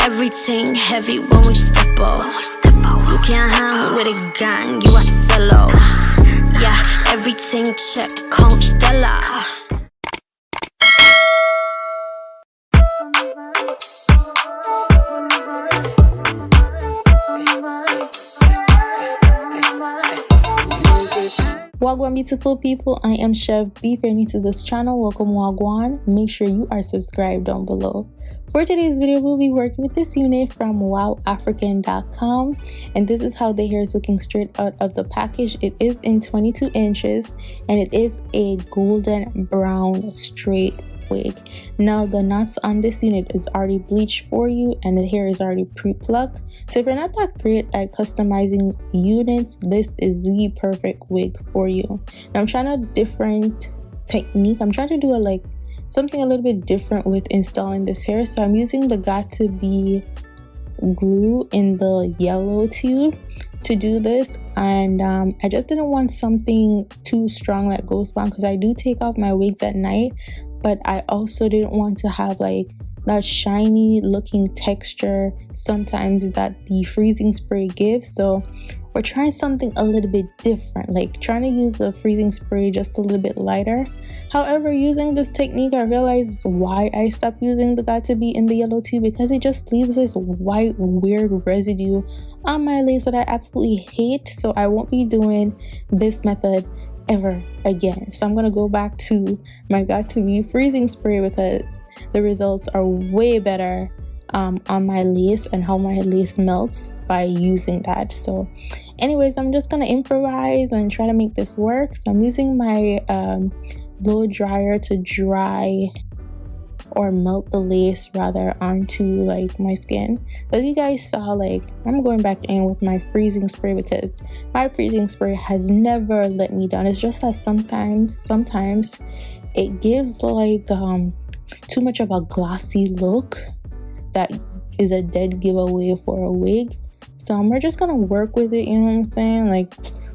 Everything heavy when we step up. You can't hang with a gang, you a solo. Yeah, everything check, Constella. Wagwan beautiful people, I am Chef B. If you're new to this channel, welcome Wagwan. Make sure you are subscribed down below. For today's video, we'll be working with this unit from WowAfrican.com, and this is how the hair is looking straight out of the package. It is in 22 inches and it is a golden brown straight wig. Now the knots on this unit is already bleached for you and the hair is already pre-plucked, so if you're not that great at customizing units, this is the perfect wig for you. Now I'm trying a different technique. I'm trying to do something a little bit different with installing this hair, so I'm using the got to be glue in the yellow tube to do this, and I just didn't want something too strong that goes on because I do take off my wigs at night, but I also didn't want to have that shiny looking texture sometimes that the freezing spray gives. So we're trying something a little bit different, trying to use the freezing spray just a little bit lighter. However, using this technique, I realized why I stopped using the got to be in the yellow tube, because it just leaves this white weird residue on my lace that I absolutely hate. So I won't be doing this method ever again. So I'm gonna go back to my got to be freezing spray because the results are way better on my lace and how my lace melts by using that. So anyways, I'm just gonna improvise and try to make this work. So I'm using my blow dryer to dry or melt the lace rather onto my skin. So as you guys saw, I'm going back in with my freezing spray because my freezing spray has never let me down. It's just that sometimes it gives too much of a glossy look that is a dead giveaway for a wig. So we're just gonna work with it, you know what I'm saying?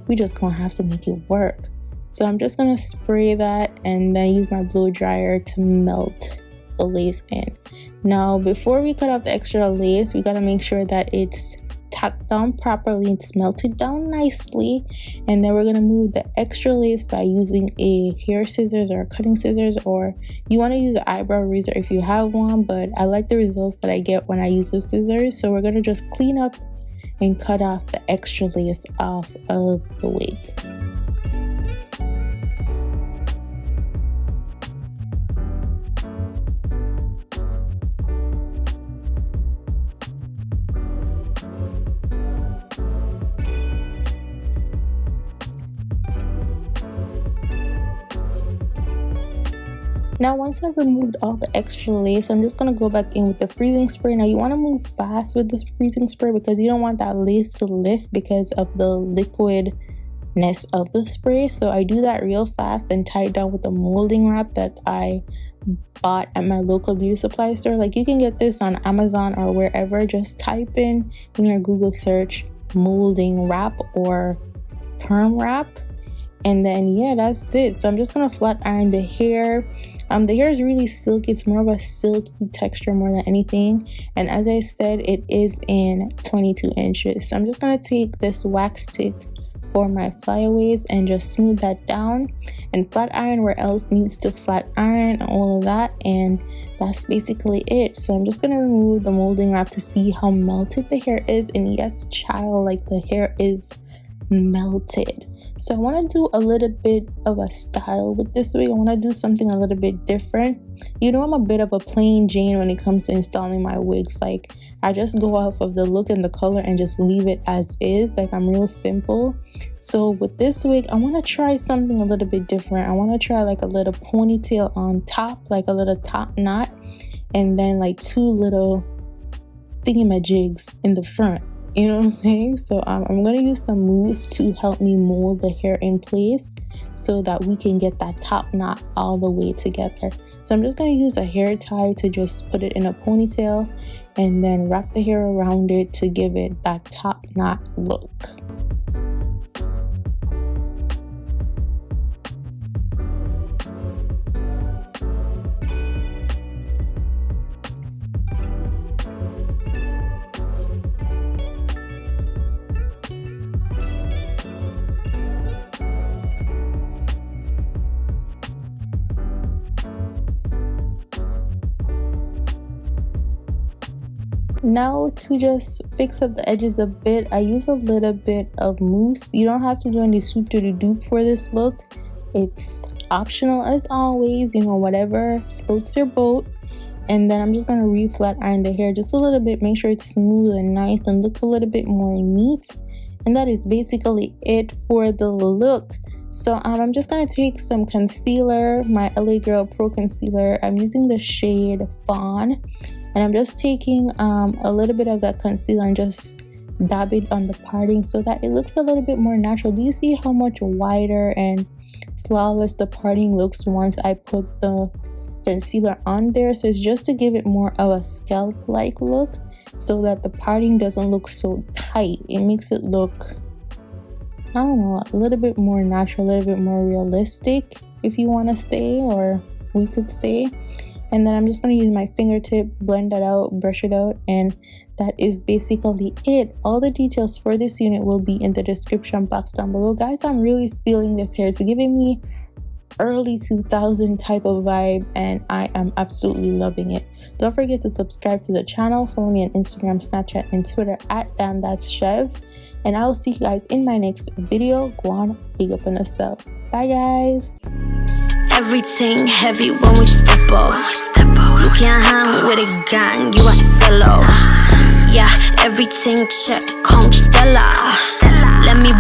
We just gonna have to make it work. So I'm just gonna spray that and then use my blow dryer to melt the lace in. Now before we cut off the extra lace, we got to make sure that it's tacked down properly, it's melted down nicely, and then we're going to move the extra lace by using a hair scissors or cutting scissors, or you want to use an eyebrow razor if you have one, but I like the results that I get when I use the scissors. So we're going to just clean up and cut off the extra lace off of the wig. Now once I've removed all the extra lace, I'm just going to go back in with the freezing spray. Now you want to move fast with the freezing spray because you don't want that lace to lift because of the liquidness of the spray. So I do that real fast and tie it down with a molding wrap that I bought at my local beauty supply store. You can get this on Amazon or wherever. Just type in your Google search molding wrap or perm wrap, and then yeah, that's it. So I'm just gonna flat iron the hair. The hair is really silky. It's more of a silky texture more than anything, and as I said, it is in 22 inches. So I'm just gonna take this wax stick for my flyaways and just smooth that down and flat iron where else needs to flat iron, all of that, and that's basically it. So I'm just gonna remove the molding wrap to see how melted the hair is, and yes child, the hair is melted. So I want to do a little bit of a style with this wig. I want to do something a little bit different. You know, I'm a bit of a plain Jane when it comes to installing my wigs. I just go off of the look and the color and just leave it as is. I'm real simple. So with this wig, I want to try something a little bit different. I want to try a little ponytail on top, a little top knot, and then two little thingamajigs in the front. You know what I'm saying? So I'm going to use some mousse to help me mold the hair in place so that we can get that top knot all the way together. So I'm just going to use a hair tie to just put it in a ponytail and then wrap the hair around it to give it that top knot look. Now to just fix up the edges a bit, I use a little bit of mousse. You don't have to do any soup to the dupe for this look. It's optional as always, you know, whatever floats your boat. And then I'm just going to re-flat iron the hair just a little bit, make sure it's smooth and nice and look a little bit more neat. And that is basically it for the look. So I'm just going to take some concealer, my LA Girl Pro Concealer. I'm using the shade Fawn. And I'm just taking a little bit of that concealer and just dab it on the parting so that it looks a little bit more natural. Do you see how much wider and flawless the parting looks once I put the concealer on there? So it's just to give it more of a scalp like look so that the parting doesn't look so tight. It makes it look, I don't know, a little bit more natural, a little bit more realistic, if you want to say, or we could say. And then I'm just going to use my fingertip, blend that out, brush it out, and that is basically it. All the details for this unit will be in the description box down below. Guys, I'm really feeling this hair. It's giving me early 2000 type of vibe, and I am absolutely loving it. Don't forget to subscribe to the channel. Follow me on Instagram, Snapchat, and Twitter at DamnThat'sChev. And I will see you guys in my next video. Go on, big up on yourself. Bye, guys. Everything heavy when we step up. You can't hang with a gang, you a solo. Yeah, everything check, come Stella. Let me